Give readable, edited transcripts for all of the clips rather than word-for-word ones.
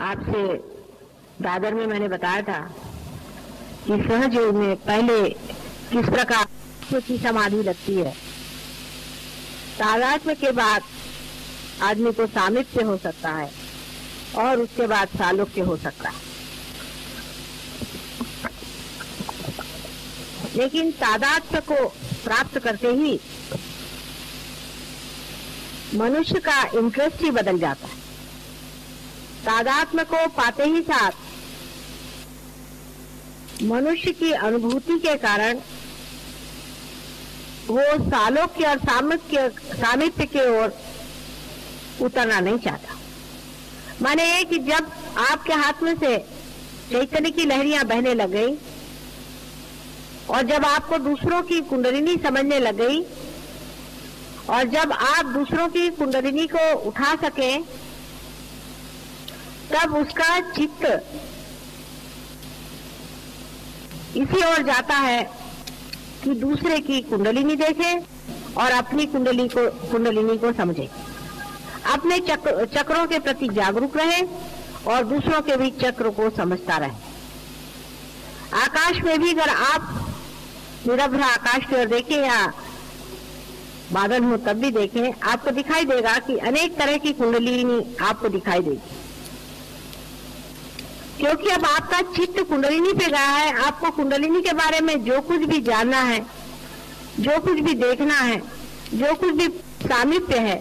आपसे दादर में मैंने बताया था कि सहज योग में पहले किस प्रकार की समाधि लगती है, तादात्म्य के बाद आदमी को सामिप्य हो सकता है और उसके बाद सालोक्य हो सकता है। लेकिन तादात्म्य को प्राप्त करते ही मनुष्य का इंटरेस्ट ही बदल जाता है। तादात्म्य को पाते ही साथ मनुष्य की अनुभूति के कारण वो सालोक्य और सामिप्य की ओर उतरना नहीं चाहता। माने ये कि जब आपके हाथ में से चैतन्य की लहरियां बहने लग गई और जब आपको दूसरों की कुंडलिनी समझने लग गई और जब आप दूसरों की कुंडलिनी को उठा सकें, तब उसका चित्त इसी ओर जाता है कि दूसरे की कुंडलिनी देखे और अपनी कुंडलिनी को समझे, अपने चक्रों के प्रति जागरूक रहे और दूसरों के भी चक्र को समझता रहे। आकाश में भी अगर आप निरभ्र आकाश की ओर देखें या बादल हो तब भी देखें, आपको दिखाई देगा कि अनेक तरह की कुंडलिनी आपको दिखाई देगी, क्योंकि अब आपका चित्त कुंडलिनी पे गया है। आपको कुंडलिनी के बारे में जो कुछ भी जानना है, जो कुछ भी देखना है, जो कुछ भी सामीप्य है,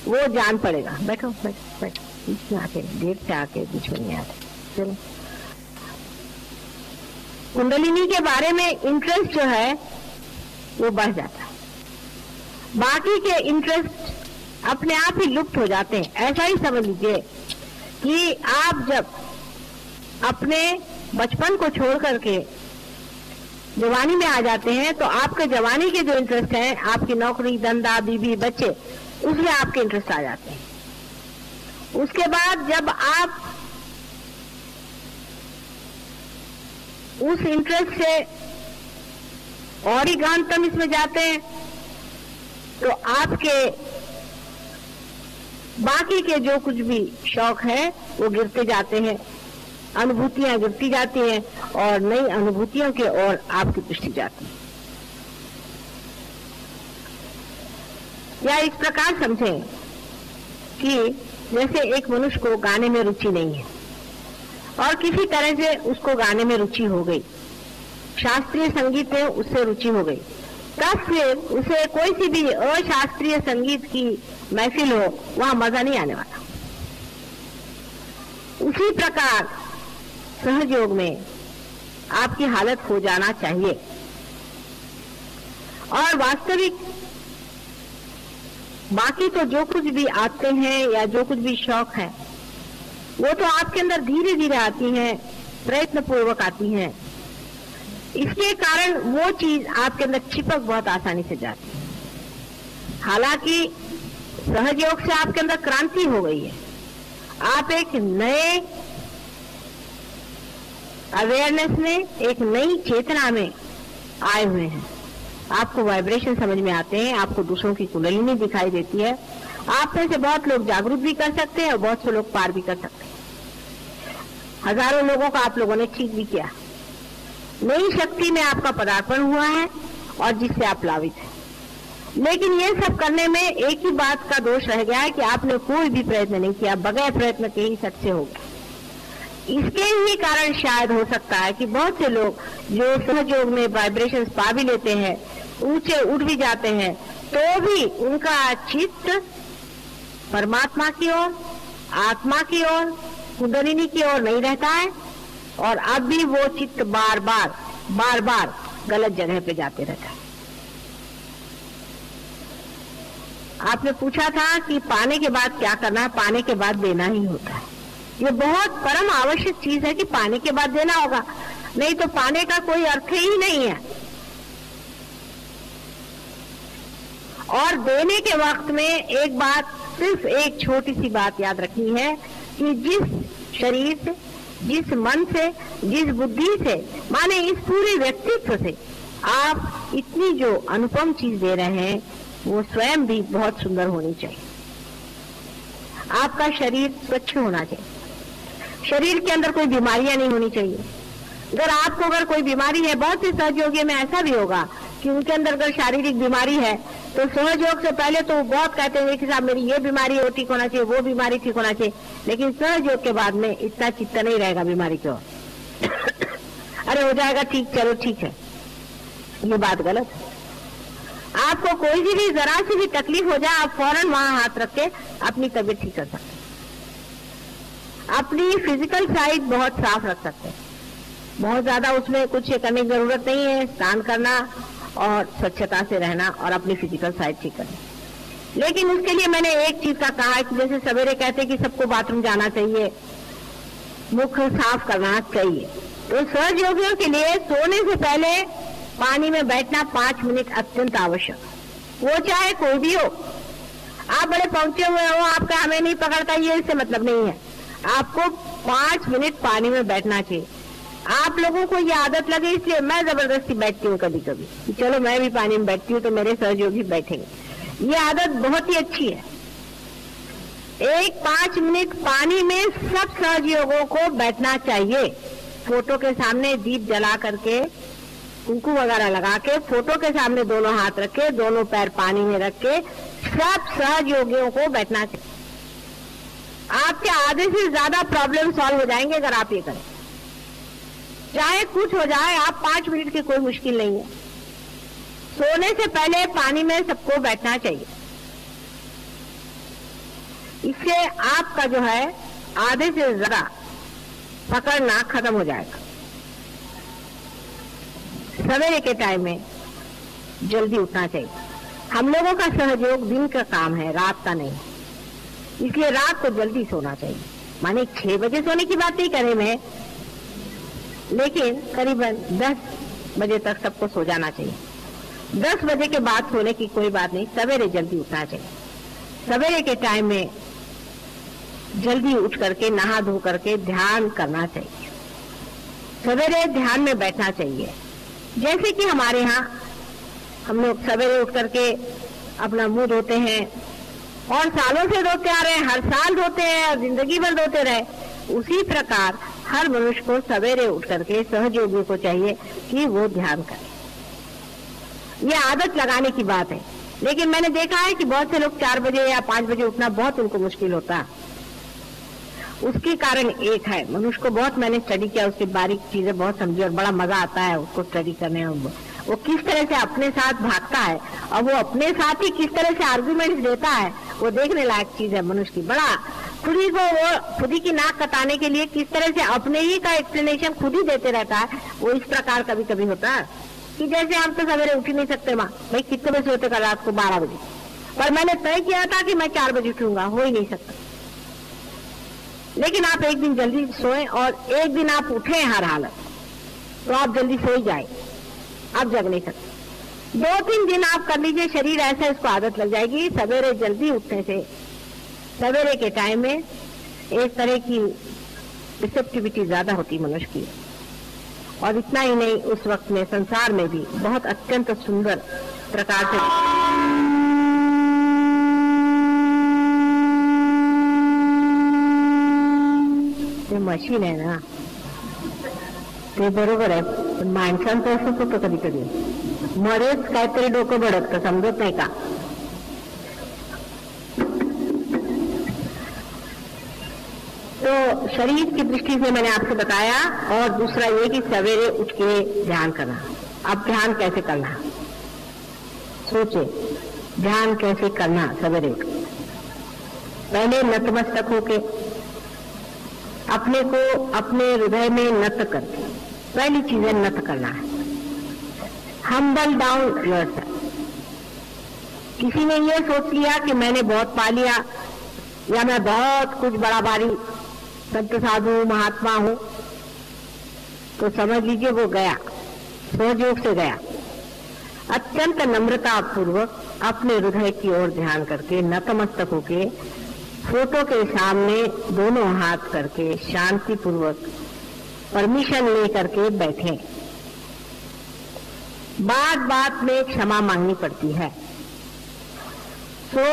वो जान पड़ेगा। बैठो बैठो बैठो, बीच में आके देर से आके बीच में नहीं आते। चलो, कुंडलिनी के बारे में इंटरेस्ट जो है वो बढ़ जाता है, बाकी के इंटरेस्ट अपने आप ही लुप्त हो जाते हैं। ऐसा ही समझ लीजिए कि आप जब अपने बचपन को छोड़ करके जवानी में आ जाते हैं तो आपके जवानी के जो इंटरेस्ट हैं, आपकी नौकरी धंधा बीवी बच्चे, उसमें आपके इंटरेस्ट आ जाते हैं। उसके बाद जब आप उस इंटरेस्ट से और ही गहनतम इसमें जाते हैं तो आपके बाकी के जो कुछ भी शौक है वो गिरते जाते हैं, अनुभूतियां गिरती जाती हैं और नई अनुभूतियों की ओर आपकी दृष्टि जाती है। या इस प्रकार समझें कि जैसे एक मनुष्य को गाने में रुचि नहीं है और किसी तरह से उसको गाने में रुचि हो गई, शास्त्रीय संगीत में उससे रुचि हो गई, तब फिर उसे कोई सी भी अशास्त्रीय संगीत की महफिल हो, वहां मजा नहीं आने वाला। उसी प्रकार सहज योग में आपकी हालत हो जाना चाहिए और वास्तविक बाकी तो जो कुछ भी आते हैं या जो कुछ भी शौक है वो तो आपके अंदर धीरे धीरे आती हैं, प्रयत्न पूर्वक आती हैं। इसके कारण वो चीज आपके अंदर चिपक बहुत आसानी से जाती है। हालांकि सहज योग से आपके अंदर क्रांति हो गई है, आप एक नए अवेयरनेस में, एक नई चेतना में आए हुए हैं। आपको वाइब्रेशन समझ में आते हैं, आपको दूसरों की कुंडलिनी दिखाई देती है। आप में से बहुत लोग जागरूक भी कर सकते हैं और बहुत से लोग पार भी कर सकते हैं। हजारों लोगों का आप लोगों ने ठीक भी किया। नई शक्ति में आपका पदार्पण हुआ है और जिससे आप लाभित हैं। लेकिन ये सब करने में एक ही बात का दोष रह गया है कि आपने कोई भी प्रयत्न नहीं किया, बगैर प्रयत्न के ही सच से हो गया। इसके ही कारण शायद हो सकता है कि बहुत से लोग जो सहज योग में वाइब्रेशंस पा भी लेते हैं, ऊंचे उठ भी जाते हैं, तो भी उनका चित्त परमात्मा की ओर, आत्मा की ओर, कुंडलिनी की ओर नहीं रहता है और अब भी वो चित्त बार बार गलत जगह पे जाते रहता है। आपने पूछा था कि पाने के बाद क्या करना है। पाने के बाद देना ही होता है। ये बहुत परम आवश्यक चीज है कि पाने के बाद देना होगा, नहीं तो पाने का कोई अर्थ ही नहीं है। और देने के वक्त में एक बात, सिर्फ एक छोटी सी बात याद रखनी है कि जिस शरीर से, जिस मन से, जिस बुद्धि से, माने इस पूरे व्यक्तित्व से आप इतनी जो अनुपम चीज दे रहे हैं वो स्वयं भी बहुत सुंदर होनी चाहिए। आपका शरीर स्वच्छ होना चाहिए। शरीर के अंदर कोई बीमारियां नहीं होनी चाहिए। अगर कोई बीमारी है, बहुत से सहयोगियों में ऐसा भी होगा कि उनके अंदर अगर शारीरिक बीमारी है तो सहयोग से पहले तो बहुत कहते हैं कि साहब मेरी ये बीमारी हो ठीक होना चाहिए, वो बीमारी ठीक होना चाहिए, लेकिन सहयोग के बाद में इतना चित्त नहीं रहेगा बीमारी की ओर। अरे हो जाएगा ठीक, चलो ठीक है, ये बात गलत है। आपको कोई भी जरा सी भी तकलीफ हो जाए, आप फौरन वहां हाथ रख के अपनी तबीयत ठीक कर सकते, अपनी फिजिकल साइड बहुत साफ रख सकते हैं। बहुत ज्यादा उसमें कुछ करने की जरूरत नहीं है, स्नान करना और स्वच्छता से रहना और अपनी फिजिकल साइड ठीक करना। लेकिन उसके लिए मैंने एक चीज का कहा कि जैसे सवेरे कहते हैं कि सबको बाथरूम जाना चाहिए, मुख साफ करना चाहिए, तो सहज योगियों के लिए सोने से पहले पानी में बैठना 5 मिनट अत्यंत आवश्यक, वो चाहे कोई भी हो। आप बड़े पहुंचे हुए हो, आपका हमें नहीं पकड़ता, ये इससे मतलब नहीं है। आपको 5 मिनट पानी में बैठना चाहिए। आप लोगों को ये आदत लगे इसलिए मैं जबरदस्ती बैठती हूँ कभी कभी कि चलो मैं भी पानी में बैठती हूँ तो मेरे सहयोगी बैठेंगे। ये आदत बहुत ही अच्छी है। 5 मिनट पानी में सब सहयोगों को बैठना चाहिए। फोटो के सामने दीप जला करके, कुंकू वगैरह लगा के, फोटो के सामने दोनों हाथ रख के, दोनों पैर पानी में रख के सब सहयोगियों को बैठना चाहिए। आपके आधे से ज्यादा प्रॉब्लम सॉल्व हो जाएंगे अगर आप ये करें। चाहे कुछ हो जाए, आप 5 मिनट की कोई मुश्किल नहीं है। सोने से पहले पानी में सबको बैठना चाहिए। इससे आपका जो है आधे से ज्यादा पकड़ना खत्म हो जाएगा। सवेरे के टाइम में जल्दी उठना चाहिए। हम लोगों का सहयोग दिन का काम है, रात का नहीं, इसलिए रात को जल्दी सोना चाहिए। माने 6 बजे सोने की बात नहीं करे मैं, लेकिन करीबन 10 बजे तक सबको सो जाना चाहिए। 10 बजे के बाद सोने की कोई बात नहीं, सवेरे जल्दी उठना चाहिए। सवेरे के टाइम में जल्दी उठ करके नहा धो करके ध्यान करना चाहिए। सवेरे ध्यान में बैठना चाहिए। जैसे कि हमारे यहाँ हम लोग सवेरे उठ करके अपना मुंह धोते हैं और सालों से धोते आ रहे हैं, हर साल धोते हैं और जिंदगी भर धोते रहे, उसी प्रकार हर मनुष्य को सवेरे उठ करके सहयोगी को चाहिए कि वो ध्यान करे। ये आदत लगाने की बात है। लेकिन मैंने देखा है कि बहुत से लोग 4 बजे या 5 बजे उठना बहुत उनको मुश्किल होता है। उसके कारण एक है, मनुष्य को बहुत मैंने स्टडी किया, उसकी बारीक चीजें बहुत समझी और बड़ा मजा आता है उसको स्टडी करने में। वो किस तरह से अपने साथ भागता है और वो अपने साथ ही किस तरह से आर्गुमेंट्स देता है, वो देखने लायक चीज है मनुष्य की। बड़ा खुद ही की नाक कटाने के लिए किस तरह से अपने ही का एक्सप्लेनेशन खुद ही देते रहता है। वो इस प्रकार कभी कभी होता है कि जैसे हम तो सवेरे उठ ही नहीं सकते, माँ भाई कितने बजे सोते, कल रात को 12 बजे, पर मैंने तय किया था कि मैं 4 बजे उठूंगा, हो ही नहीं सकता। लेकिन आप एक दिन जल्दी सोएं और एक दिन आप उठे हर हालत, तो आप जल्दी सो ही जाए, आप जग नहीं सकते। 2-3 दिन आप कर लीजिए, शरीर ऐसा इसको आदत लग जाएगी। सवेरे जल्दी उठने से सवेरे के टाइम में एक तरह की रिसेप्टिविटी ज्यादा होती मनुष्य की। और इतना ही नहीं, उस वक्त में संसार में भी बहुत अत्यंत सुंदर प्रकार से ते मशीन आहे ना, ते बरोबर आहे, पण माणसांचं असंच होतं कधी कधी, मध्येच काहीतरी डोकं भडकतं, समजत नाही का। तो शरीर की दृष्टि से मैंने आपसे बताया, और दूसरा ये कि सवेरे उठ के ध्यान करना। अब ध्यान कैसे करना, सोचे ध्यान कैसे करना। सवेरे उठ पहले नतमस्तक होके अपने को अपने हृदय में नत करके, पहली चीज है नत करना है, हम्बल डाउन योरसेल्फ। किसी ने ये सोच लिया कि मैंने बहुत पा लिया या मैं बहुत कुछ बड़ा भारी संत साधु महात्मा हूं, तो समझ लीजिए वो गया, सहयोग से गया। अत्यंत नम्रता पूर्वक अपने हृदय की ओर ध्यान करके नतमस्तक होके फोटो के सामने दोनों हाथ करके शांति पूर्वक परमिशन ले करके बैठे। बात बात में क्षमा मांगनी पड़ती है, तो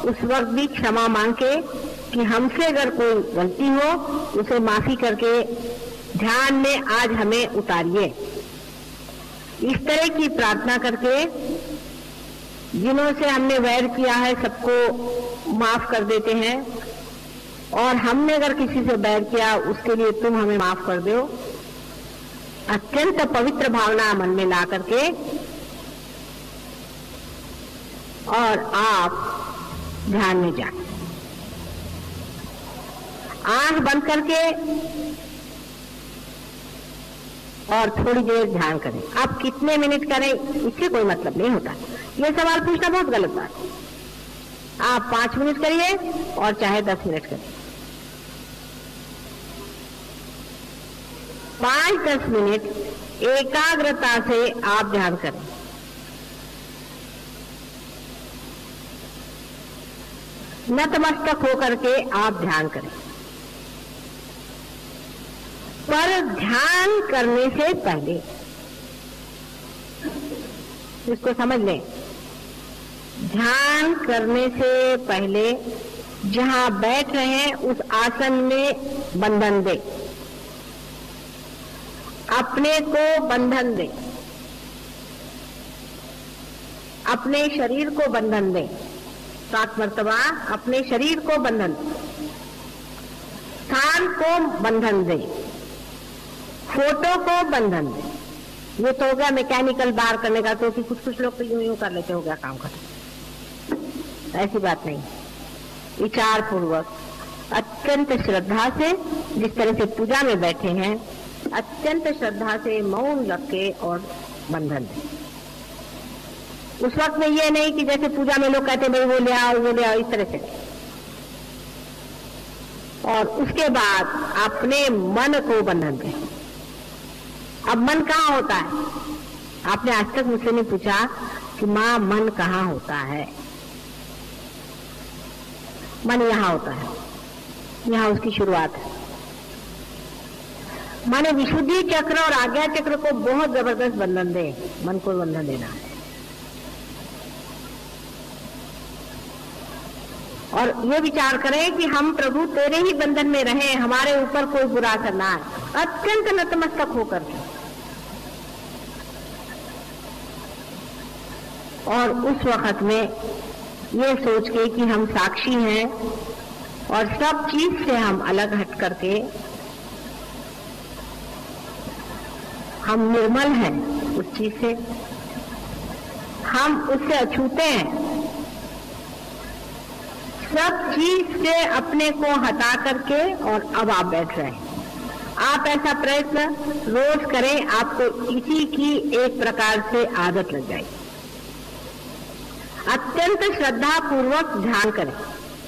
उस वक्त भी क्षमा मांग के कि हमसे अगर कोई गलती हो उसे माफी करके ध्यान में आज हमें उतारिए। इस तरह की प्रार्थना करके जिन्हों से हमने वैर किया है सबको माफ कर देते हैं, और हमने अगर किसी से वैर किया उसके लिए तुम हमें माफ कर दो। अत्यंत पवित्र भावना मन में ला करके और आप ध्यान में जाए, आंख बंद करके और थोड़ी देर ध्यान करें। आप कितने मिनट करें इससे कोई मतलब नहीं होता, ये सवाल पूछना बहुत गलत बात है। आप 5 मिनट करिए और चाहे 10 मिनट करिए, 5-10 मिनट एकाग्रता से आप ध्यान करें। नतमस्तक होकर के आप ध्यान करें, पर ध्यान करने से पहले इसको समझ लें, ध्यान करने से पहले जहां बैठ रहे हैं उस आसन में बंधन दे, अपने को बंधन दे, अपने शरीर को बंधन दे। 7 मर्तबा अपने शरीर को बंधन, स्थान को बंधन दे, फोटो को बंधन दे। ये तो हो गया मैकेनिकल बार करने का, तो कि कुछ लोग तो यूं कर लेते, हो गया काम खत्म। ऐसी बात नहीं, विचार पूर्वक अत्यंत श्रद्धा से, जिस तरह से पूजा में बैठे हैं, अत्यंत श्रद्धा से मौन रख के और बंधन दे। उस वक्त में ये नहीं कि जैसे पूजा में लोग कहते भाई वो ले आओ, इस तरह से। और उसके बाद अपने मन को बंधन दे। अब मन कहाँ होता है? आपने आज तक मुझसे नहीं पूछा कि माँ मन कहाँ होता है। मन यहाँ होता है, यहाँ उसकी शुरुआत है। माने विशुद्धि चक्र और आज्ञा चक्र को बहुत जबरदस्त बंधन दे, मन को बंधन देना है। और ये विचार करें कि हम प्रभु तेरे ही बंधन में रहें, हमारे ऊपर कोई बुरा असर ना आए, अत्यंत नतमस्तक होकर के। और उस वक्त में ये सोच के कि हम साक्षी हैं और सब चीज से हम अलग हट करके हम निर्मल हैं, उस चीज से हम उससे अछूते हैं, सब चीज से अपने को हटा करके, और अब आप बैठ रहे हैं। आप ऐसा प्रयत्न रोज करें, आपको इसी की एक प्रकार से आदत लग जाएगी। अत्यंत श्रद्धा पूर्वक ध्यान करें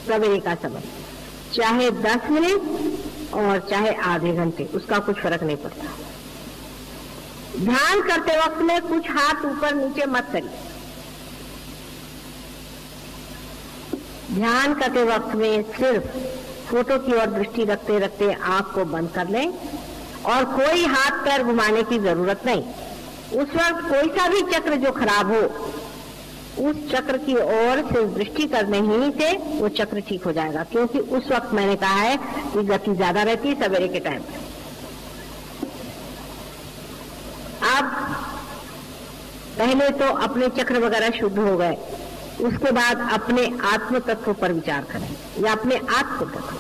सवेरे का समय, चाहे 10 मिनट और चाहे आधे घंटे, उसका कुछ फर्क नहीं पड़ता। ध्यान करते वक्त में कुछ हाथ ऊपर नीचे मत करिए। ध्यान करते वक्त में सिर्फ फोटो की ओर दृष्टि रखते रखते आंख को बंद कर लें, और कोई हाथ पैर घुमाने की जरूरत नहीं। उस वक्त कोई सा भी चक्र जो खराब हो, उस चक्र की ओर सिर्फ दृष्टि करने ही से वो चक्र ठीक हो जाएगा। क्योंकि उस वक्त मैंने कहा है कि गति ज्यादा रहती है सवेरे के टाइम। अब पहले तो अपने चक्र वगैरह शुद्ध हो गए, उसके बाद अपने आत्म तत्व पर विचार करें, या अपने आत्म तत्व,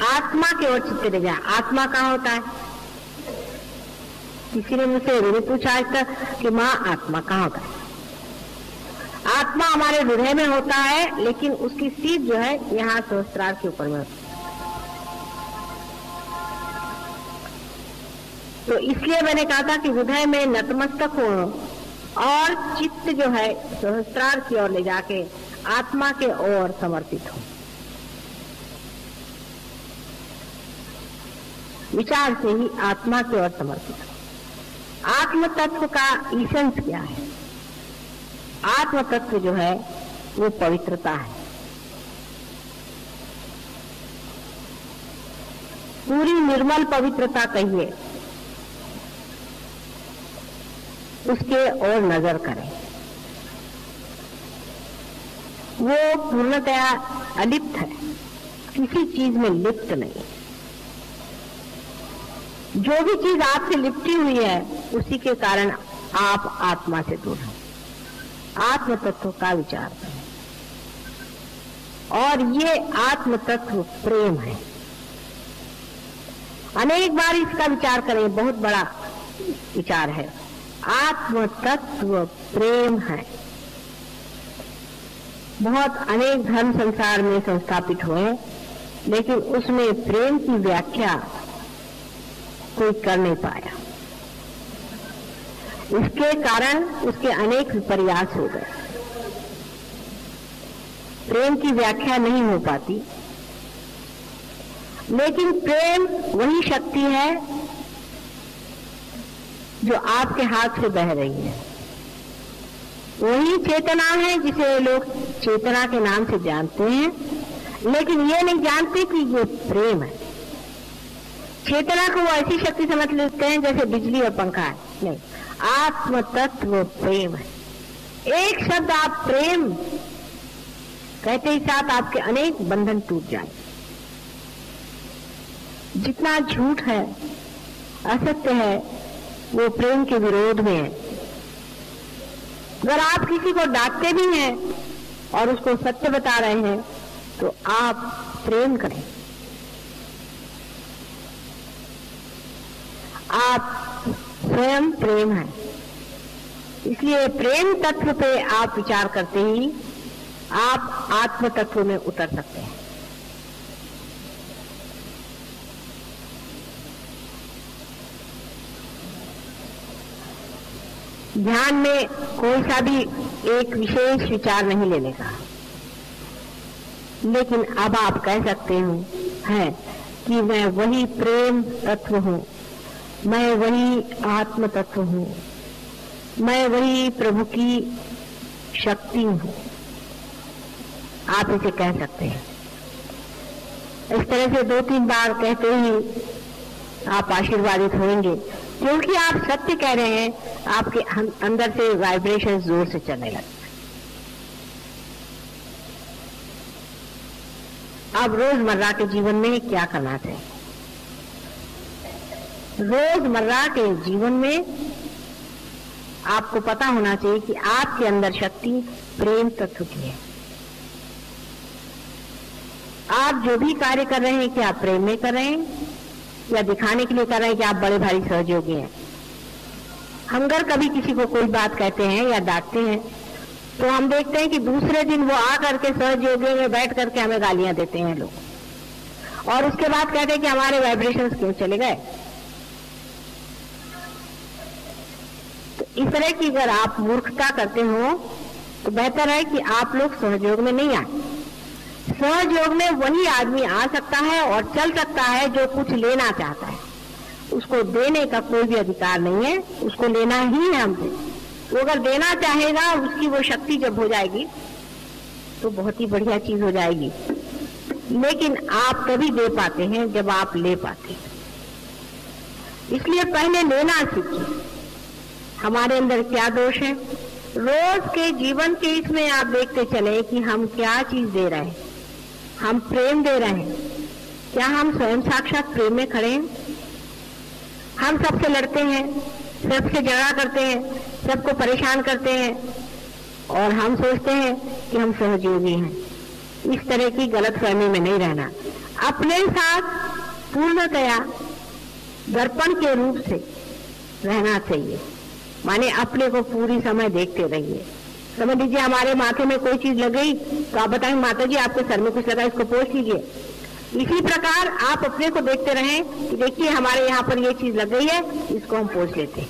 आत्मा की ओर चित्त ले जाए। आत्मा कहाँ होता है? किसी ने मुझसे नहीं पूछा आज तक कि माँ आत्मा कहाँ होता है। आत्मा हमारे हृदय में होता है, लेकिन उसकी सीध जो है यहाँ सहस्त्रार के ऊपर में होती है। तो इसलिए मैंने कहा था कि हृदय में नतमस्तक हो और चित्त जो है सहस्त्रार की ओर ले जाके आत्मा के ओर समर्पित हो। विचार से ही आत्मा की ओर समर्पित हो। आत्म तत्व का ईसेंस क्या है? आत्म तत्व जो है वो पवित्रता है। पूरी निर्मल पवित्रता कहिए, उसके ओर नजर करें। वो पूर्णतया अलिप्त है, किसी चीज में लिप्त नहीं। जो भी चीज आपसे लिपटी हुई है उसी के कारण आप आत्मा से दूर हैं। आत्म तत्व का विचार करें, और ये आत्म तत्व प्रेम है। अनेक बार इसका विचार करें, बहुत बड़ा विचार है। आत्म तत्व प्रेम है। बहुत अनेक धर्म संसार में संस्थापित हुए, लेकिन उसमें प्रेम की व्याख्या कोई कर नहीं पाया। इसके कारण उसके अनेक विपर्यास हो गए। प्रेम की व्याख्या नहीं हो पाती, लेकिन प्रेम वही शक्ति है जो आपके हाथ से बह रही है। वही चेतना है जिसे लोग चेतना के नाम से जानते हैं, लेकिन ये नहीं जानते कि ये प्रेम है। चेतना को वो ऐसी शक्ति समझ लेते हैं जैसे बिजली और पंखा है। नहीं, आत्म तत्व प्रेम है। एक शब्द आप प्रेम कहते ही साथ आपके अनेक बंधन टूट जाए। जितना झूठ है, असत्य है, वो प्रेम के विरोध में है। अगर आप किसी को डांटते भी हैं और उसको सत्य बता रहे हैं तो आप प्रेम करें। आप स्वयं प्रेम है, इसलिए प्रेम तत्व पे आप विचार करते ही आप आत्म तत्व में उतर सकते हैं। ध्यान में कोई सा भी एक विशेष विचार नहीं लेने का, लेकिन अब आप कह सकते हो हैं कि मैं वही प्रेम तत्व हूं, मैं वही आत्म तत्व हूं, मैं वही प्रभु की शक्ति हूं। आप इसे कह सकते हैं। इस तरह से 2-3 बार कहते ही आप आशीर्वादित होंगे, क्योंकि आप सत्य कह रहे हैं। आपके अंदर से वाइब्रेशन जोर से चलने लगते हैं। अब रोजमर्रा के जीवन में क्या करना चाहिए? रोजमर्रा के जीवन में आपको पता होना चाहिए कि आपके अंदर शक्ति प्रेम तत्व की है। आप जो भी कार्य कर रहे हैं, क्या आप प्रेम में कर रहे हैं या दिखाने के लिए कर रहे हैं कि आप बड़े भारी सहयोगी हैं? हम अगर कभी किसी को कोई बात कहते हैं या डांटते हैं तो हम देखते हैं कि दूसरे दिन वो आ करके सहयोगी में बैठ करके हमें गालियां देते हैं लोग, और उसके बाद कहते हैं कि हमारे वाइब्रेशंस क्यों चले गए। तो इस तरह की अगर आप मूर्खता करते हो तो बेहतर है कि आप लोग सहयोग में नहीं आए। सहयोग में वही आदमी आ सकता है और चल सकता है जो कुछ लेना चाहता है। उसको देने का कोई भी अधिकार नहीं है, उसको लेना ही है हमसे। वो अगर देना चाहेगा, उसकी वो शक्ति जब हो जाएगी तो बहुत ही बढ़िया चीज हो जाएगी। लेकिन आप तभी दे पाते हैं जब आप ले पाते हैं। इसलिए पहले लेना सीखिए। हमारे अंदर क्या दोष है? रोज के जीवन के इसमें आप देखते चले कि हम क्या चीज दे रहे हैं। हम प्रेम दे रहे हैं, क्या हम स्वयं साक्षात प्रेम में खड़े हैं? हम सबसे लड़ते हैं, सबसे झगड़ा करते हैं, सबको परेशान करते हैं और हम सोचते हैं कि हम सहयोगी हैं। इस तरह की गलतफहमी में नहीं रहना। अपने साथ पूर्णतया दर्पण के रूप से रहना चाहिए। माने अपने को पूरी समय देखते रहिए। समझ लीजिए हमारे माथे में कोई चीज लग गई तो आप बताएं, माता जी आपके सर में कुछ लगा, इसको पोंछ लीजिए। इसी प्रकार आप अपने को देखते रहें कि देखिए हमारे यहाँ पर ये चीज लग गई है, इसको हम पोंछ लेते हैं।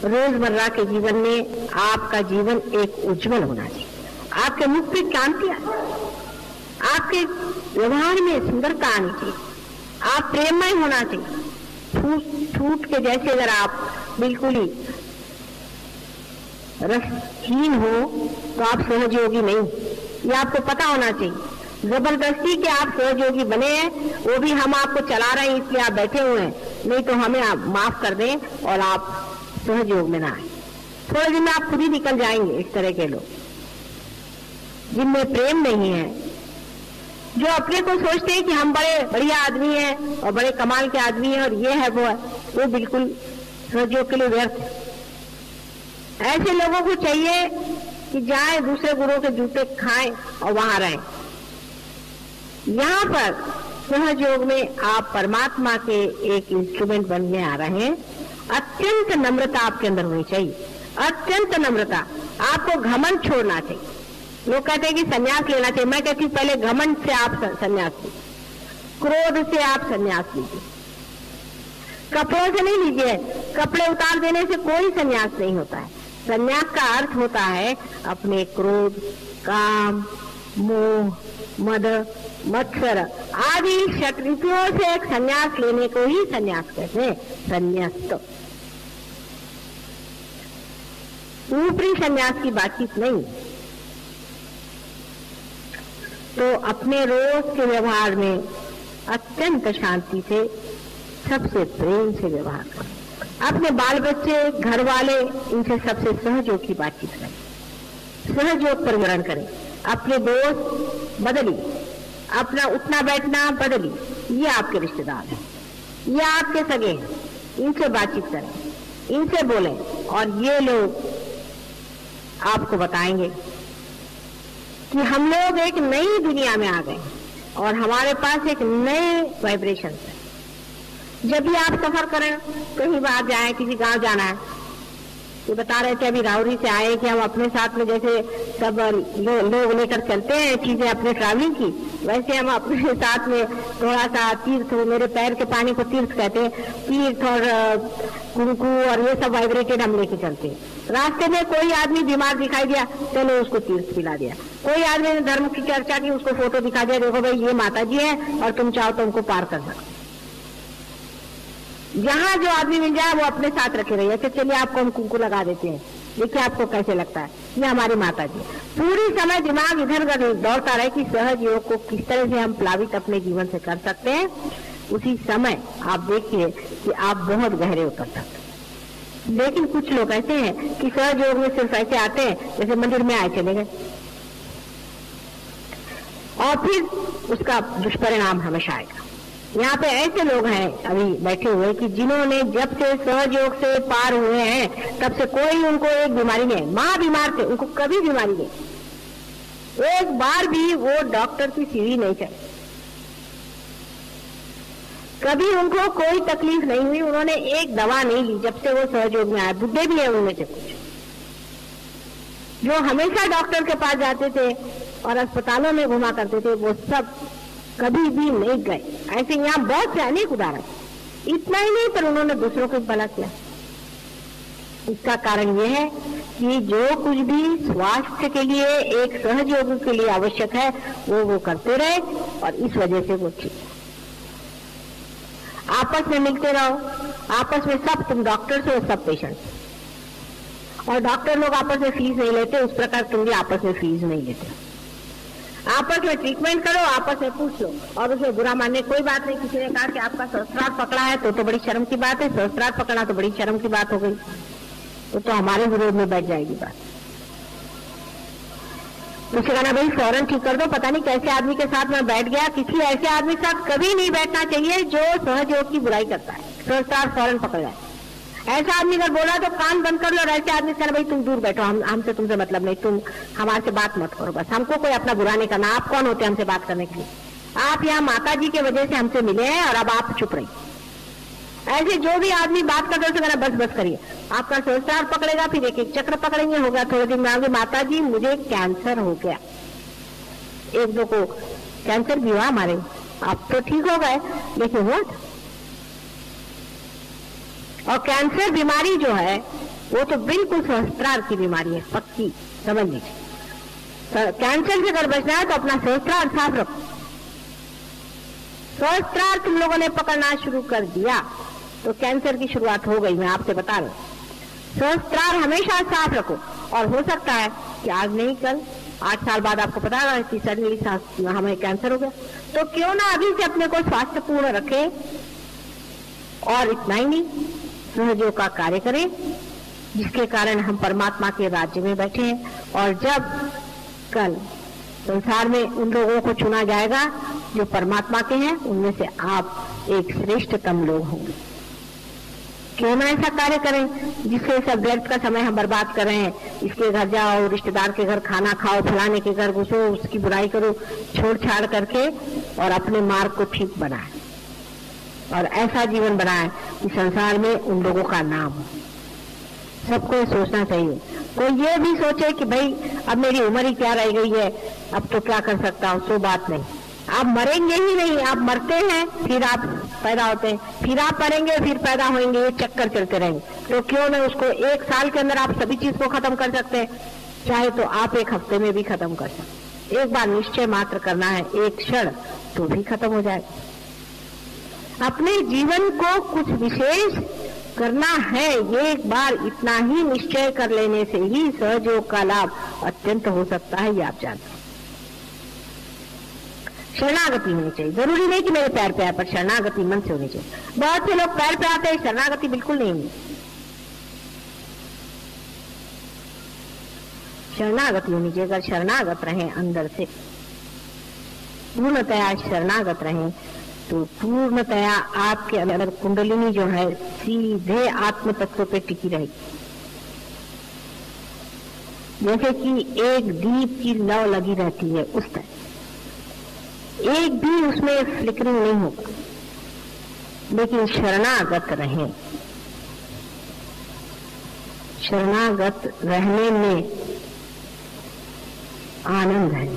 रोजमर्रा के जीवन में आपका जीवन एक उज्जवल होना चाहिए। आपके मुख पे कांति आए, आपके व्यवहार में सुंदरता आनी चाहिए, आप प्रेममय होना चाहिए। ठूठ के जैसे अगर आप बिल्कुल ही रसहीन हो तो आप सहयोगी नहीं, ये आपको पता होना चाहिए। जबरदस्ती के आप सहयोगी बने हैं, वो भी हम आपको चला रहे हैं इसलिए आप बैठे हुए हैं, नहीं तो हमें आप माफ कर दें और आप सहयोग में ना आए। थोड़े दिन में आप खुद ही निकल जाएंगे इस तरह के लोग। जिनमें प्रेम नहीं है, जो अपने को सोचते हैं कि हम बड़े बढ़िया आदमी हैं और बड़े कमाल के आदमी हैं और ये है वो है, वो बिल्कुल सहयोग के लिए व्यर्थ है। ऐसे लोगों को चाहिए कि जाए दूसरे गुरुओं के जूते खाएं और वहां रहें। यहाँ पर सहयोग में आप परमात्मा के एक इंस्ट्रूमेंट बनने आ रहे हैं। अत्यंत नम्रता आपके अंदर होनी चाहिए, अत्यंत नम्रता। आपको घमंड छोड़ना चाहिए। लोग कहते हैं कि संन्यास लेना चाहिए, मैं कहती हूँ पहले घमंड से आप संन्यास लीजिए, क्रोध से आप संन्यास लीजिए, कपड़ों से नहीं लीजिए। कपड़े उतार देने से कोई संन्यास नहीं होता है। संन्यास का अर्थ होता है अपने क्रोध, काम, मोह, मद, मत्सर आदि शत्रुओं से एक संन्यास लेने को ही संन्यास कहते हैं। संन्यास्त ऊपरी संन्यास की बातचीत नहीं। तो अपने रोज के व्यवहार में अत्यंत शांति से, सबसे प्रेम से व्यवहार करें। अपने बाल बच्चे, घर वाले, इनसे सबसे सहयोग की बातचीत करें, सहयोग पर ग्रहण करें। अपने दोस्त बदलिए, अपना उठना बैठना बदलिए। ये आपके रिश्तेदार हैं, ये आपके सगे हैं, इनसे बातचीत करें, इनसे बोलें और ये लोग आपको बताएंगे कि हम लोग एक नई दुनिया में आ गए और हमारे पास एक नए वाइब्रेशन है। जब भी आप सफर करें, कहीं बाहर जाएं, किसी गांव जाना है, ये बता रहे थे अभी राउरी से आए कि हम अपने साथ में जैसे सब लोग लेकर चलते हैं चीजें अपने ट्रैवलिंग की, वैसे हम अपने साथ में थोड़ा सा तीर्थ, मेरे पैर के पानी को तीर्थ कहते हैं, तीर्थ और कुंकू और ये सब वाइब्रेटेड हम लेके चलते हैं। रास्ते में कोई आदमी बीमार दिखाई दिया, चलो उसको तीर्थ पिला दिया। कोई आदमी ने धर्म की चर्चा की, उसको फोटो दिखा दिया, देखो भाई ये माता जी है और तुम चाहो तो उनको पार कर सकते। जहां जो आदमी मिल जाए वो अपने साथ रखे रहिए। तो चलिए आपको हम कुंकू लगा देते हैं, देखिए आपको कैसे लगता है, ये हमारी माता जी। पूरी समय दिमाग इधर उधर दौड़ता रहे कि सहज योग को किस तरह से हम प्लावित अपने जीवन से कर सकते हैं। उसी समय आप देखिए कि आप बहुत गहरे उतर सकते हैं। लेकिन कुछ लोग ऐसे हैं कि सहज योग में सिर्फ ऐसे आते हैं जैसे मंदिर में आए चले गए, और फिर उसका दुष्परिणाम हमेशा आएगा। यहाँ पे ऐसे लोग हैं अभी बैठे हुए कि जिन्होंने जब से सहयोग से पार हुए हैं तब से कोई उनको एक बीमारी नहीं है। माँ बीमार थे, उनको कभी बीमारी नहीं, एक बार भी वो डॉक्टर की सीढ़ी नहीं चढ़ी, कभी उनको कोई तकलीफ नहीं हुई, उन्होंने एक दवा नहीं ली जब से वो सहयोग में आए। बुढ़े भी है उनमें से कुछ जो हमेशा डॉक्टर के पास जाते थे और अस्पतालों में घुमा करते थे, वो सब कभी भी नहीं गए। ऐसे यहाँ बहुत से अनेक उदाहरण। इतना ही नहीं पर उन्होंने दूसरों को भला किया। इसका कारण यह है कि जो कुछ भी स्वास्थ्य के लिए, एक सहयोग के लिए आवश्यक है वो करते रहे और इस वजह से वो ठीक। आपस में मिलते रहो, आपस में सब, तुम डॉक्टर से सब पेशेंट, और डॉक्टर लोग आपस में फीस नहीं लेते, उस प्रकार तुम भी आपस में फीस नहीं लेते। आपस में ट्रीटमेंट करो, आपस में पूछ लो और उसमें बुरा मानने कोई बात नहीं। किसी ने कहा कि आपका सहस्त्रार पकड़ा है तो बड़ी शर्म की बात है, सहस्त्रार पकड़ा तो बड़ी शर्म की बात हो गई, तो हमारे विरोध में बैठ जाएगी बात। उसे कहना भाई फौरन ठीक कर दो, पता नहीं कैसे आदमी के साथ में बैठ गया। किसी ऐसे आदमी के साथ कभी नहीं बैठना चाहिए जो सहयोग की बुराई करता है, सहस्त्रार फौरन पकड़ जाए। ऐसा आदमी अगर बोला तो कान बंद कर लो, और ऐसे आदमी कहना भाई तुम दूर बैठो, हमसे तुमसे मतलब नहीं, तुम हमारे से बात मत करो, बस हमको कोई अपना बुरा नहीं करना। आप कौन होते हैं हमसे बात करने के लिए? आप यहाँ माता जी के वजह से हमसे मिले हैं और अब आप चुप रहिए। ऐसे जो भी आदमी बात करते उसे कहना बस करिए। आपका सहस्त्रार पकड़ेगा, फिर एक एक चक्र पकड़ेंगे, होगा थोड़े दिन में आगे माता जी मुझे कैंसर हो गया। एक दो को कैंसर भी हुआ हमारे, आप तो ठीक हो गए लेकिन हुआ। और कैंसर बीमारी जो है वो तो बिल्कुल सहस्त्रार की बीमारी है, पक्की, समझ लीजिए। कैंसर से अगर बचना है तो अपना सहस्त्रार साफ रखो। सहस्त्रार तुम लोगों ने पकड़ना शुरू कर दिया तो कैंसर की शुरुआत हो गई, मैं आपसे बता रहा हूं। सहस्त्रार हमेशा साफ रखो, और हो सकता है कि आज नहीं कल 8 साल बाद आपको पता है कि सडनली हमें कैंसर हो गया, तो क्यों ना अभी से अपने को स्वास्थ्यपूर्ण रखें। और इतना ही नहीं, सहयोग का कार्य करें जिसके कारण हम परमात्मा के राज्य में बैठे हैं। और जब कल संसार में उन लोगों को चुना जाएगा जो परमात्मा के हैं, उनमें से आप एक श्रेष्ठतम लोग होंगे। क्यों ना ऐसा कार्य करें जिससे सब व्यर्थ का समय हम बर्बाद कर रहे हैं। इसके घर जाओ, रिश्तेदार के घर खाना खाओ, फलाने के घर घुसो, उसकी बुराई करो, छोड़ छाड़ करके और अपने मार्ग को ठीक बनाए और ऐसा जीवन बनाए कि संसार में उन लोगों का नाम हो। सबको ये सोचना चाहिए। कोई ये भी सोचे कि भाई अब मेरी उम्र ही क्या रह गई है, अब तो क्या कर सकता हूँ, सो बात नहीं। आप मरेंगे ही नहीं, आप मरते हैं फिर आप पैदा होते हैं, फिर आप मरेंगे फिर पैदा होंगे, ये चक्कर चलते रहेंगे। तो क्यों ना उसको 1 साल के अंदर आप सभी चीज को खत्म कर सकते हैं, चाहे तो आप 1 हफ्ते में भी खत्म कर सकते। एक बार निश्चय मात्र करना है, एक क्षण तो भी खत्म हो जाएगा। अपने जीवन को कुछ विशेष करना है, ये एक बार इतना ही निश्चय कर लेने से ही सहयोग का लाभ अत्यंत हो सकता है, ये आप जानते हैं। शरणागति होनी चाहिए। जरूरी नहीं कि मेरे पैर पे आए, पर शरणागति मन से होनी चाहिए। बहुत से लोग पैर पे आते हैं, शरणागति बिल्कुल नहीं होनी। शरणागति होनी चाहिए। अगर शरणागत रहे अंदर से, पूर्णतया शरणागत रहे, तो पूर्णतया आपके अंदर कुंडलिनी जो है सीधे आत्म तत्व पे टिकी रहेगी। जैसे कि एक दीप की लौ लगी रहती है, उस तरह एक भी उसमें फ्लिकरिंग नहीं होगा। लेकिन शरणागत रहे, शरणागत रहने में आनंद है,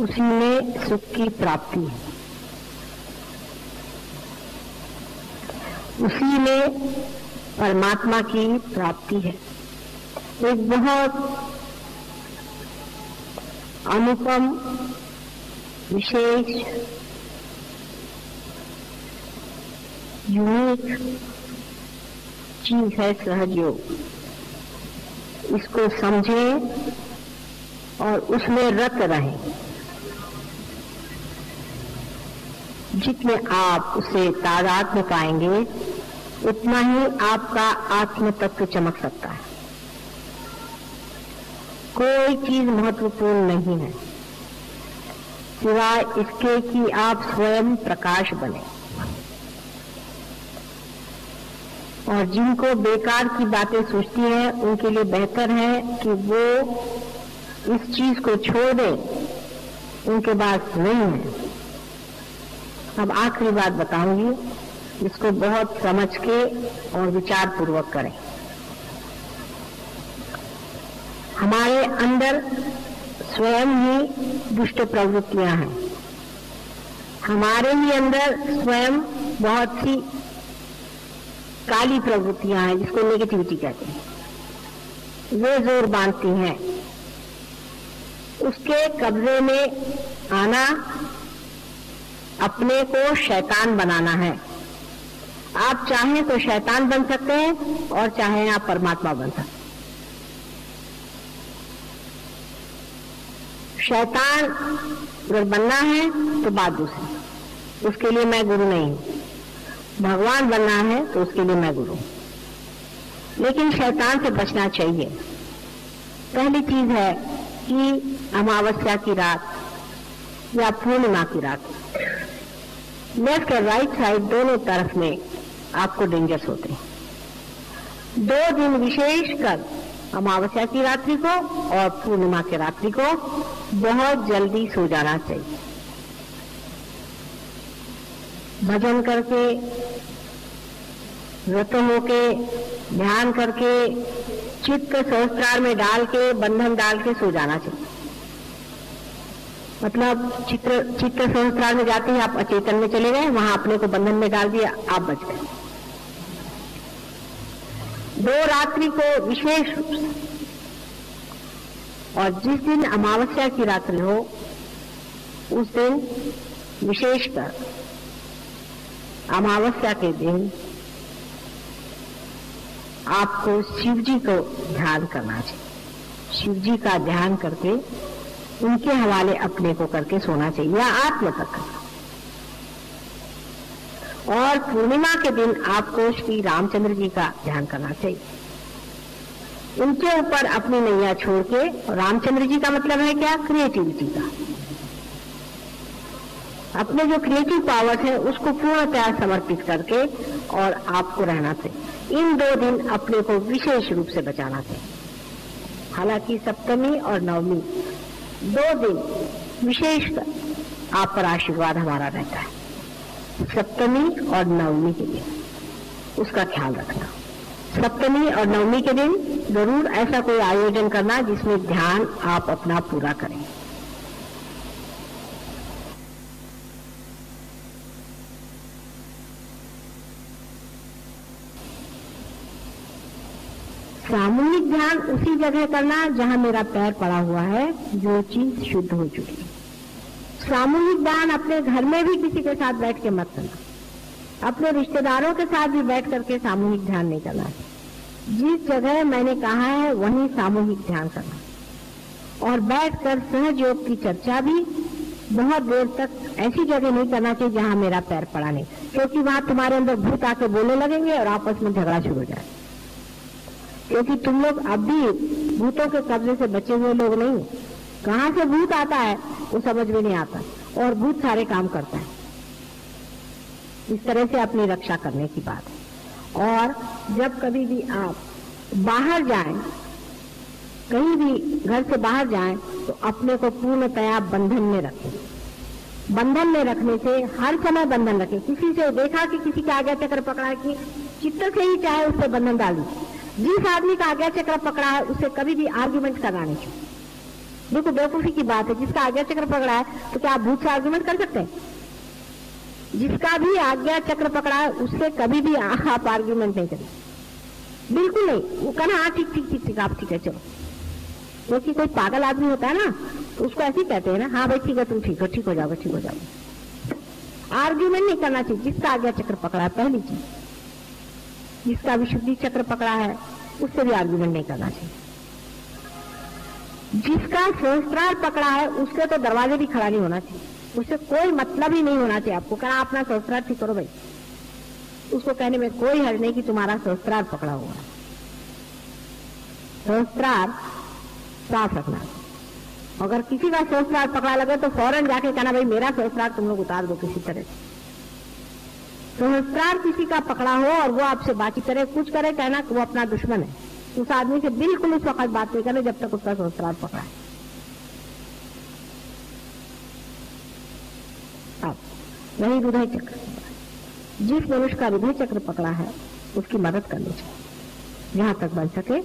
उसी में सुख की प्राप्ति है, उसी में परमात्मा की प्राप्ति है। एक बहुत अनुपम विशेष यूनिक चीज है सहयोग। इसको समझें और उसमें रत रहें। जितने आप उसे तादात्म्य पाएंगे, उतना ही आपका आत्म तत्व चमक सकता है। कोई चीज महत्वपूर्ण नहीं है सिवाय इसके कि आप स्वयं प्रकाश बने। और जिनको बेकार की बातें सोचती हैं, उनके लिए बेहतर है कि वो इस चीज को छोड़ दें, उनके पास नहीं है। अब आखिरी बात बताऊंगी, इसको बहुत समझ के और विचार पूर्वक करें। हमारे अंदर स्वयं ही दुष्ट प्रवृत्तियां हैं। हमारे ही अंदर स्वयं बहुत सी काली प्रवृत्तियां हैं, जिसको नेगेटिविटी कहते हैं। वे जोर बांधती हैं। उसके कब्जे में आना, अपने को शैतान बनाना है। आप चाहें तो शैतान बन सकते हैं और चाहें आप परमात्मा बन सकते हैं। शैतान अगर बनना है तो बात दूसरी, उसके लिए मैं गुरु नहीं हूं। भगवान बनना है तो उसके लिए मैं गुरु। लेकिन शैतान से बचना चाहिए। पहली चीज है कि अमावस्या की रात या पूर्णिमा की रात, लेफ्ट और राइट साइड दोनों तरफ में आपको डेंजर्स होते हैं। 2 दिन विशेष कर अमावस्या की रात्रि को और पूर्णिमा की रात्रि को बहुत जल्दी सो जाना चाहिए। भजन करके, व्रत होके, ध्यान करके, चित्त सहस्त्रार में डाल के, बंधन डाल के सो जाना चाहिए। मतलब चित्त सहस्त्रार में जाते ही आप अचेतन में चले गए, वहां अपने को बंधन में डाल दिया, आप बच गए। 2 रात्रि को विशेष रूप से, और जिस दिन अमावस्या की रात्रि हो उस दिन विशेषकर अमावस्या के दिन आपको शिव जी को ध्यान करना चाहिए। शिव जी का ध्यान करके उनके हवाले अपने को करके सोना चाहिए या आत्म तक। और पूर्णिमा के दिन आपको श्री रामचंद्र जी का ध्यान करना चाहिए। इनके ऊपर अपनी नैया छोड़ के, रामचंद्र जी का मतलब है क्या? क्रिएटिविटी का। अपने जो क्रिएटिव पावर्स है उसको पूर्णतः समर्पित करके और आपको रहना चाहिए। इन 2 दिन अपने को विशेष रूप से बचाना चाहिए। हालांकि सप्तमी और नवमी 2 दिन विशेषकर आप पर आशीर्वाद हमारा रहता है। सप्तमी और नवमी के दिन उसका ख्याल रखना। सप्तमी और नवमी के दिन जरूर ऐसा कोई आयोजन करना जिसमें ध्यान आप अपना पूरा करें। सामूहिक ध्यान उसी जगह करना जहां मेरा पैर पड़ा हुआ है, जो चीज शुद्ध हो चुकी है। सामूहिक ध्यान अपने घर में भी किसी के साथ बैठ के मत करना। अपने रिश्तेदारों के साथ भी बैठ करके सामूहिक ध्यान नहीं करना है। जिस जगह मैंने कहा है वहीं सामूहिक ध्यान करना। और बैठकर सहज योग की चर्चा भी बहुत देर तक ऐसी जगह नहीं करना चाहिए जहां मेरा पैर पड़ा नहीं, क्योंकि वहां तुम्हारे अंदर भूत आके बोलने लगेंगे और आपस में झगड़ा शुरू हो जाए। क्योंकि तुम लोग अब भी भूतों के कब्जे से बचे हुए लोग नहीं। कहां से भूत आता है वो समझ में नहीं आता, और भूत सारे काम करता है। इस तरह से अपनी रक्षा करने की बात है। और जब कभी भी आप बाहर जाएं, कहीं भी घर से बाहर जाएं, तो अपने को पूर्णतया बंधन में रखें। बंधन में रखने से हर समय बंधन रखें। किसी से देखा कि किसी का आज्ञा चक्र पकड़ा है कि चित्त से ही चाहे उससे बंधन डाली। जिस आदमी का आज्ञा चक्र पकड़ा है उससे कभी भी आर्ग्यूमेंट करना नहीं चाहिए। देखो बेवकूफी की बात है, जिसका आज्ञा चक्र पकड़ा है तो क्या आप भूत से आर्ग्यूमेंट कर सकते हैं? जिसका भी आज्ञा चक्र पकड़ा है उससे कभी भी आप आर्ग्यूमेंट नहीं करें, बिल्कुल नहीं। वो कहना हाँ ठीक ठीक ठीक ठीक आप ठीक है चलो। क्योंकि कोई पागल आदमी होता है ना तो उसको ऐसे ही कहते हैं ना, हाँ भाई ठीक है तुम ठीक हो, ठीक हो जाओगे, ठीक हो जाओगे। आर्ग्यूमेंट नहीं करना चाहिए। जिसका आज्ञा चक्र पकड़ा है, पहली चीज, जिसका विशुद्धि चक्र पकड़ा है उससे भी आर्ग्यूमेंट नहीं करना चाहिए। जिसका सहस्त्रार पकड़ा है उसके तो दरवाजे भी खड़ा नहीं होना चाहिए। उससे कोई मतलब ही नहीं होना चाहिए। आपको कहना अपना सहस्त्रार ठीक करो भाई, उसको कहने में कोई हर्ज नहीं कि तुम्हारा सहस्त्रार पकड़ा हुआ है। सहस्त्रार साफ रखना। अगर किसी का सहस्त्रार पकड़ा लगे तो फौरन जाके कहना भाई मेरा सहस्त्रार तुम लोग उतार दो किसी तरह से। सहस्त्रार किसी का पकड़ा हो और वो आपसे बातचीत करे, कुछ करे, कहना कि वो अपना दुश्मन है। उस आदमी से बिल्कुल उस वक्त बात नहीं करना जब तक उसका सहस्त्रार पकड़ा है। अब वही हृदय चक्र, जिस मनुष्य का हृदय चक्र पकड़ा है उसकी मदद करनी चाहिए। जहां तक बन सके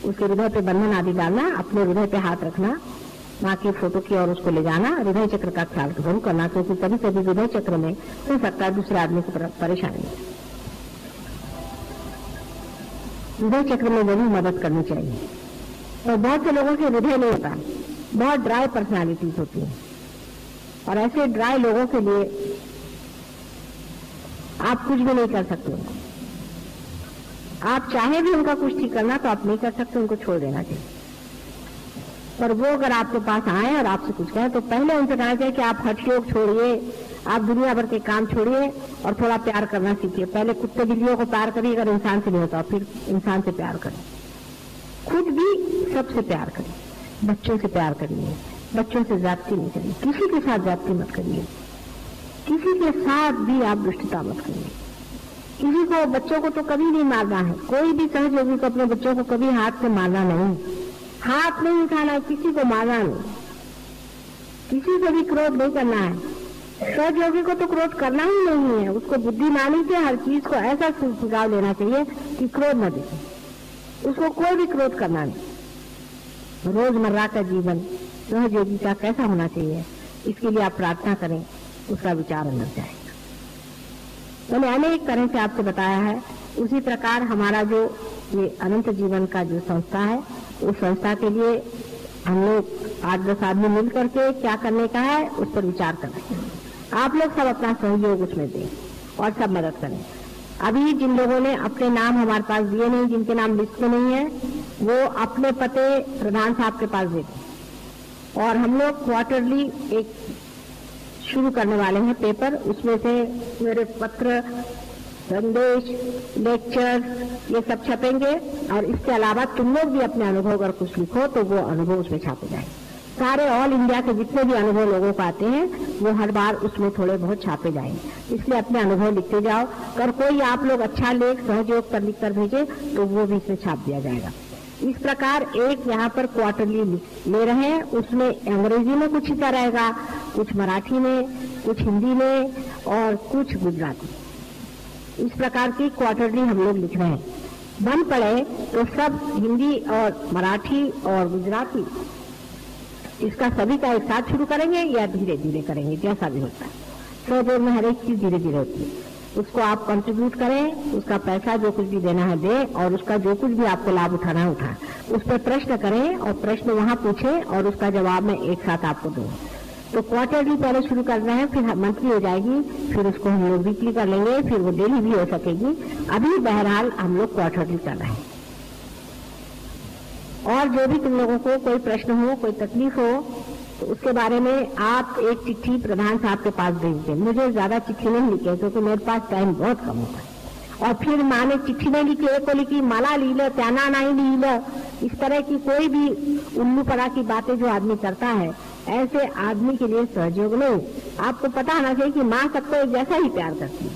उसके हृदय पे बंधन आदि डालना, अपने हृदय पे हाथ रखना, माँ की फोटो की ओर उसको ले जाना, हृदय चक्र का ख्याल जरूर करना, क्योंकि कभी कभी हृदय चक्र में हो सकता है दूसरे आदमी को परेशानी। हृदय चक्र में जरूर मदद करनी चाहिए। और बहुत से लोगों के हृदय नहीं होता, बहुत ड्राई पर्सनालिटीज होती है, और ऐसे ड्राई लोगों के लिए आप कुछ भी नहीं कर सकते। आप चाहे भी उनका कुछ ठीक करना तो आप नहीं कर सकते, उनको छोड़ देना चाहिए। पर वो अगर आपके पास आए और आपसे कुछ कहें तो पहले उनसे कहना चाहिए कि आप हठ योग छोड़िए, आप दुनिया भर के काम छोड़िए और थोड़ा प्यार करना सीखिए। पहले कुत्ते बिल्लियों को प्यार करिए, अगर इंसान से नहीं होता फिर इंसान से प्यार करें। खुद भी सबसे प्यार करें, बच्चों से प्यार करिए, बच्चों से ज्यादती नहीं करिए, किसी के साथ ज्यादती मत करिए, किसी के साथ भी आप दुष्टता मत करिए। किसी को, बच्चों को तो कभी नहीं मारना है। कोई भी सहज योगी को अपने बच्चों को कभी हाथ से मारना नहीं, हाथ नहीं उठाना, किसी को मारना नहीं, किसी से भी क्रोध नहीं करना है। सहज योगी को तो क्रोध करना ही नहीं है, उसको बुद्धिमानी से हर चीज को ऐसा सुझाव लेना चाहिए कि क्रोध न दिखे, उसको कोई भी क्रोध करना नहीं। रोजमर्रा का जीवन सहज योगी का कैसा होना चाहिए, इसके लिए आप प्रार्थना करें, उसका विचार अंदर जाएगा। मैंने अनेक तरह से आपको बताया है। उसी प्रकार हमारा जो ये अनंत जीवन का जो संस्था है, उस संस्था के लिए हम लोग 8-10 आदमी मिल करके क्या करने का है उस पर विचार कर रहे हैं। आप लोग सब अपना सहयोग उसमें दें और सब मदद करें। अभी जिन लोगों ने अपने नाम हमारे पास दिए नहीं, जिनके नाम लिस्ट में नहीं है, वो अपने पते प्रधान साहब के पास दे दें। और हम लोग क्वार्टरली एक शुरू करने वाले हैं पेपर, उसमें से मेरे पत्र संदेश, लेक्चर, ये सब छपेंगे। और इसके अलावा तुम लोग भी अपने अनुभव अगर कुछ लिखो तो वो अनुभव उसमें छापे जाएंगे। सारे ऑल इंडिया के जितने भी अनुभव लोगों को आते हैं वो हर बार उसमें थोड़े बहुत छापे जाएंगे। इसलिए अपने अनुभव लिखते जाओ। अगर कोई आप लोग अच्छा लेख सहयोग पर लिख कर भेजे तो वो भी इसमें छाप दिया जाएगा। इस प्रकार एक यहाँ पर क्वार्टरली ले रहे हैं, उसमें अंग्रेजी में कुछ हिस्सा रहेगा, कुछ मराठी में, कुछ हिंदी में और कुछ गुजराती। इस प्रकार की क्वार्टरली हम लोग लिख रहे हैं। बन पड़े तो सब हिंदी और मराठी और गुजराती इसका सभी का एक साथ शुरू करेंगे या धीरे धीरे करेंगे, जैसा भी होता है। सहयोग में हर एक चीज धीरे धीरे होती है। उसको आप कंट्रीब्यूट करें, उसका पैसा जो कुछ भी देना है दे और उसका जो कुछ भी आपको लाभ उठाना है उठाएं। उस पर प्रश्न करें और प्रश्न वहां पूछें और उसका जवाब मैं एक साथ आपको दूं। तो क्वार्टरली पहले शुरू कर रहे हैं, फिर मंथली हो जाएगी, फिर उसको हम लोग वीकली कर लेंगे, फिर वो डेली भी हो सकेगी। अभी बहरहाल हम लोग क्वार्टरली कर रहे हैं। और जो भी तुम लोगों को कोई प्रश्न हो, कोई तकलीफ हो तो उसके बारे में आप एक चिट्ठी प्रधान साहब के पास भेज दें। मुझे ज्यादा चिट्ठी नहीं लिखे क्योंकि मेरे पास टाइम बहुत कम होता है। और फिर माँ ने चिट्ठी नहीं लिखी, एक को लिखी माला ली लो, त्याना नहीं ली लो, इस तरह की कोई भी उल्लू पड़ा की बातें जो आदमी करता है, ऐसे आदमी के लिए सहयोग नहीं। आपको पता होना चाहिए कि माँ सबको एक जैसा ही प्यार करती है,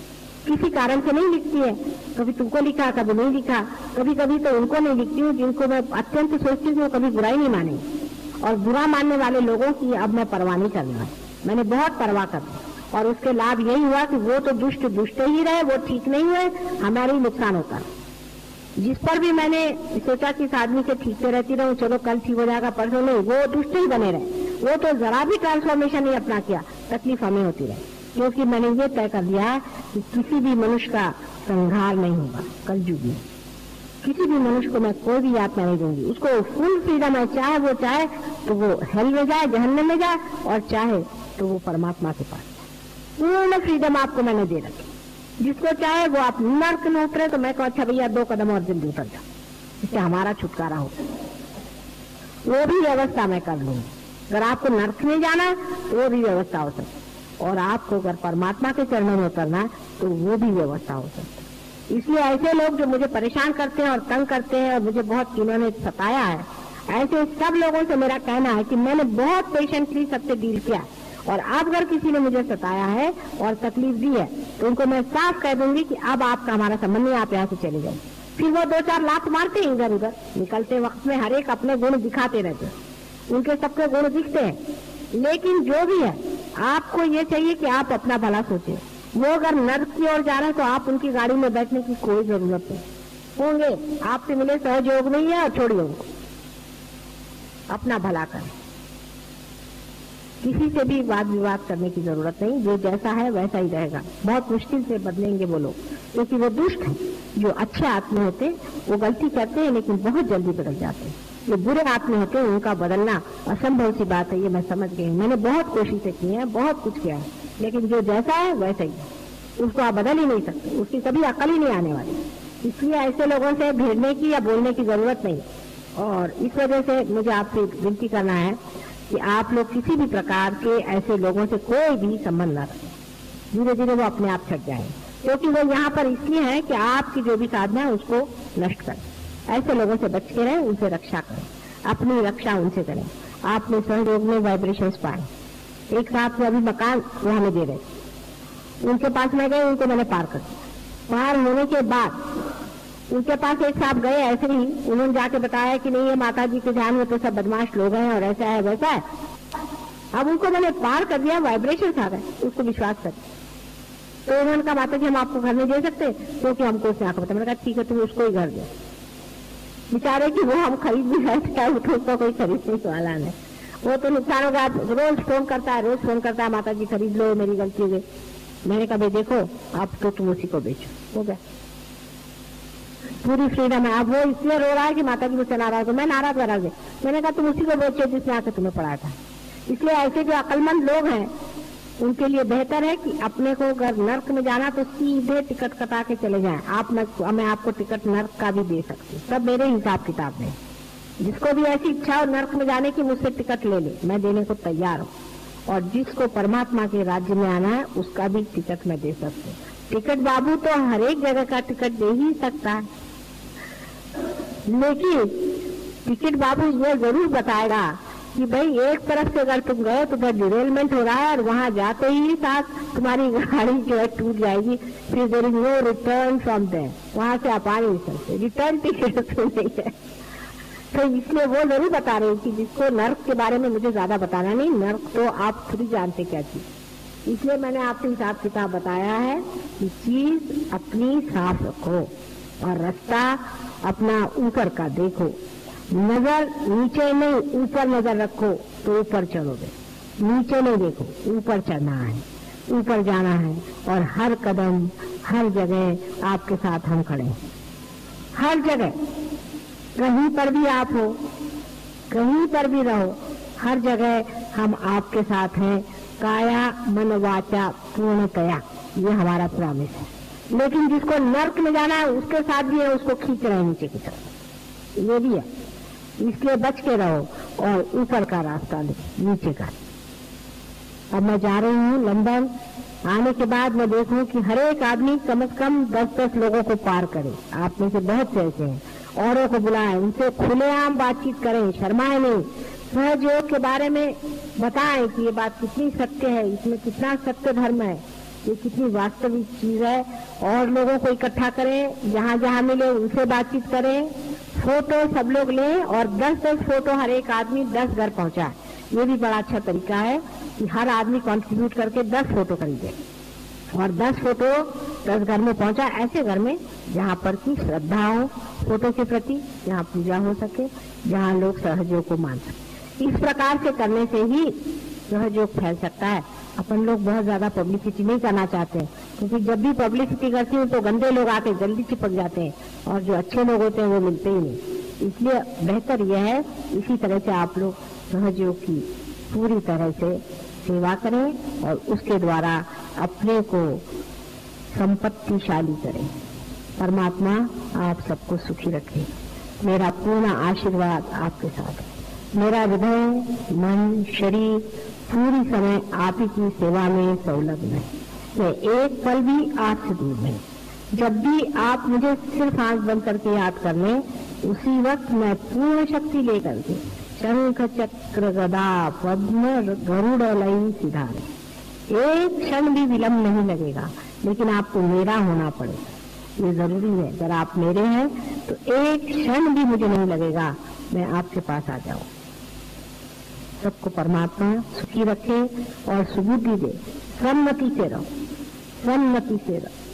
किसी कारण से नहीं लिखती है। कभी तुमको लिखा, कभी नहीं लिखा, कभी कभी तो उनको नहीं लिखती हूँ जिनको मैं अत्यंत सोचती हूँ वो कभी बुराई नहीं मानेंगे। और बुरा मानने वाले लोगों की अब मैं परवाह नहीं करना, मैंने बहुत परवाह कर दी। और उसके लाभ यही हुआ कि वो तो दुष्ट ही रहे, वो ठीक नहीं हुए, हमारा ही नुकसान होता। जिस पर भी मैंने सोचा कि इस आदमी से ठीक से रहती रहूं, चलो कल ठीक हो जाएगा, परसों नहीं, वो दुष्ट ही बने रहे। वो तो जरा भी ट्रांसफॉर्मेशन नहीं अपना किया, तकलीफ हमें होती रही। क्योंकि मैंने ये तय कर दिया कि किसी भी मनुष्य का संहार नहीं होगा कलयुग में। किसी भी मनुष्य को मैं कोई भी यातना नहीं दूंगी, उसको फुल फ्रीडम है। चाहे वो चाहे तो वो हेल में जाए, जहन्नम में जाए, और चाहे तो वो परमात्मा के पास। पूर्ण फ्रीडम आपको मैंने दे रखी। जिसको चाहे वो आप नर्क में उतरे तो मैं कहूँ अच्छा भैया 2 कदम और जल्दी उतर जाओ, इससे हमारा छुटकारा हो। वो भी व्यवस्था मैं कर लूंगी। अगर आपको नर्क में जाना तो वो भी व्यवस्था हो सकती, और आपको अगर परमात्मा के चरणों में उतरना तो वो भी व्यवस्था हो सकती। इसलिए ऐसे लोग जो मुझे परेशान करते हैं और तंग करते हैं और मुझे बहुत इन्होंने सताया है, ऐसे सब लोगों से मेरा कहना है कि मैंने बहुत पेशेंटली सबसे डील किया। और अब अगर किसी ने मुझे सताया है और तकलीफ दी है तो उनको मैं साफ कह दूंगी कि अब आपका हमारा संबंध नहीं, आप यहाँ से चले जाए। फिर वो 2-4 लात मारते हैं इधर उधर, निकलते वक्त में हर एक अपने गुण दिखाते रहते हैं, उनके सबके गुण दिखते हैं। लेकिन जो भी है आपको ये चाहिए कि आप अपना भला सोचें। वो अगर नर्क की ओर जा रहे हैं तो आप उनकी गाड़ी में बैठने की कोई जरूरत नहीं। होंगे आपसे मिले सहयोग नहीं है और छोड़िए उनको, अपना भला करें। किसी से भी वाद विवाद करने की जरूरत नहीं, जो जैसा है वैसा ही रहेगा। बहुत मुश्किल से बदलेंगे वो लोग, क्योंकि वो दुष्ट हैं। जो अच्छे आत्मा होते वो गलती करते हैं लेकिन बहुत जल्दी बदल जाते हैं। जो बुरे आत्मा होते हैं उनका बदलना असंभव सी बात है, ये मैं समझ गई। मैंने बहुत कोशिशें की हैं, बहुत कुछ किया है, लेकिन जो जैसा है वैसा ही है, उसको आप बदल ही नहीं सकते, उसकी कभी अकल ही नहीं आने वाली। इसलिए ऐसे लोगों से भिड़ने की या बोलने की जरूरत नहीं। और इस वजह से मुझे आपसे विनती करना है कि आप लोग किसी भी प्रकार के ऐसे लोगों से कोई भी संबंध न रखें। धीरे धीरे वो अपने आप छट जाएंगे, क्योंकि वो यहाँ पर इसलिए है कि आपकी जो भी साधना है उसको नष्ट करें। ऐसे लोगों से बच के रहें, उनसे रक्षा करें, अपनी रक्षा उनसे करें। आपने सहयोग में वाइब्रेशंस पाए। एक साथ अभी मकान वो हमें दे रहे, उनके पास मैं गई, उनको मैंने पार कर दिया। पार होने के बाद उनके पास एक साहब गए, ऐसे ही उन्होंने जाके बताया कि नहीं ये माता जी के ध्यान में तो सब बदमाश लोग हैं और ऐसा है वैसा है। अब उनको मैंने पार कर दिया, वाइब्रेशन आ गए, उसको विश्वास कर। तो उन्होंने कहा माता जी हम आपको घर नहीं दे सकते क्योंकि हमको उसने आकर बताया। मैंने कहा ठीक है तुम उसको ही घर दो। बेचारे कि वो हम खरीद भी सकते हैं, उसको कोई खरीदने वाला नहीं, वो तो नुकसान होगा। रोज फोन करता है, रोज फोन करता है, माता जी खरीद लो मेरी गलती है। मैंने कहा भाई देखो आप तो तुम उसी को बेचो, हो गया, पूरी फ्रीडम है। अब वो इसलिए रो रहा है कि माता जी मुझसे नाराज हो, मैं नाराज नाराज है। मैंने कहा तुम उसी को बेचो जिसने आकर तुम्हें पढ़ाया था। इसलिए ऐसे जो अक्लमंद लोग हैं उनके लिए बेहतर है कि अपने को अगर नर्क में जाना तो सीधे टिकट कटा के चले जाएं। मैं आपको टिकट नर्क का भी दे सकती हूँ, सब मेरे हिसाब किताब में। जिसको भी ऐसी इच्छा हो नर्क में जाने की मुझसे टिकट ले ले, मैं देने को तैयार हूँ। और जिसको परमात्मा के राज्य में आना है उसका भी टिकट मैं दे सकती हूँ। टिकट बाबू तो हर एक जगह का टिकट दे ही सकता है, लेकिन टिकट बाबू ये जरूर बताएगा कि भाई एक तरफ से अगर तुम गए तो उधर डिरेलमेंट हो रहा है और वहां जाते ही साथ तुम्हारी गाड़ी जो है टूट जाएगी, फिर there is no return from there, वहां से आप आ नहीं सकते, रिटर्न टिकट तो नहीं है। तो इसलिए वो जरूर बता रहे कि जिसको नर्क के बारे में मुझे ज्यादा बताना नहीं, नर्क तो आप खुद ही जानते क्या चीज। इसलिए मैंने आपको हिसाब किताब बताया है कि चीज अपनी साफ रखो और रास्ता अपना ऊपर का देखो, नजर नीचे नहीं ऊपर नजर रखो तो ऊपर चलोगे, नीचे नहीं देखो, ऊपर चढ़ना है, ऊपर जाना है और हर कदम हर जगह आपके साथ हम खड़े हैं, हर जगह, कहीं पर भी आप हो, कहीं पर भी रहो, हर जगह हम आपके साथ हैं, काया मन वाचा पूर्णतया, ये हमारा प्रॉमिस है। लेकिन जिसको नर्क में जाना है उसके साथ भी है, उसको खींच रहे हैं नीचे की तरफ, ये भी है। इसलिए बच के रहो और ऊपर का रास्ता लो, नीचे का। अब मैं जा रही हूँ लंदन, आने के बाद मैं देखूं कि हर एक आदमी कम से कम 10-10 लोगों को पार करे। आप में से बहुत से ऐसे हैं, औरों को बुलाएं, उनसे खुलेआम बातचीत करें, शर्माएं नहीं, सहयोग के बारे में बताएं कि ये बात कितनी सत्य है, इसमें कितना सत्य धर्म है, ये कितनी वास्तविक चीज है, और लोगों को इकट्ठा करें, जहाँ जहाँ मिले उनसे बातचीत करें, फोटो सब लोग लें और 10-10 फोटो हर एक आदमी 10 घर पहुंचाए। ये भी बड़ा अच्छा तरीका है कि हर आदमी कंट्रीब्यूट करके 10 फोटो खरीदे और 10 फोटो 10 घर में पहुंचा, ऐसे घर में जहाँ पर की श्रद्धा हो फोटो के प्रति, जहाँ पूजा हो सके, जहाँ लोग सहयोग को मान सके। इस प्रकार से करने से ही सहयोग फैल सकता है। अपन लोग बहुत ज्यादा पब्लिसिटी नहीं करना चाहते, क्योंकि जब भी पब्लिसिटी करती हूँ तो गंदे लोग आके जल्दी चिपक जाते हैं और जो अच्छे लोग होते हैं वो मिलते ही नहीं। इसलिए बेहतर यह है इसी तरह से आप लोग सहयोग की पूरी तरह से सेवा करें और उसके द्वारा अपने को संपत्तिशाली करें। परमात्मा आप सबको सुखी रखे। मेरा पूर्ण आशीर्वाद आपके साथ है। मेरा हृदय, मन, शरीर पूरी समय आप ही की सेवा में संलग्न है। मैं एक पल भी आपसे दूर नहीं। जब भी आप मुझे सिर्फ आंख बंद करके याद कर लें, उसी वक्त मैं पूर्ण शक्ति लेकर के शंख चक्र गदा पद्म गरुड़ लई सिधारे, एक क्षण भी विलंब नहीं लगेगा, लेकिन आपको मेरा होना पड़ेगा। ये जरूरी है। अगर आप मेरे हैं तो एक क्षण भी मुझे नहीं लगेगा, मैं आपके पास आ जाऊं। सबको परमात्मा सुखी रखे और सुबुद्धि दे। सम्मति से रहो, सम्मति से रहो।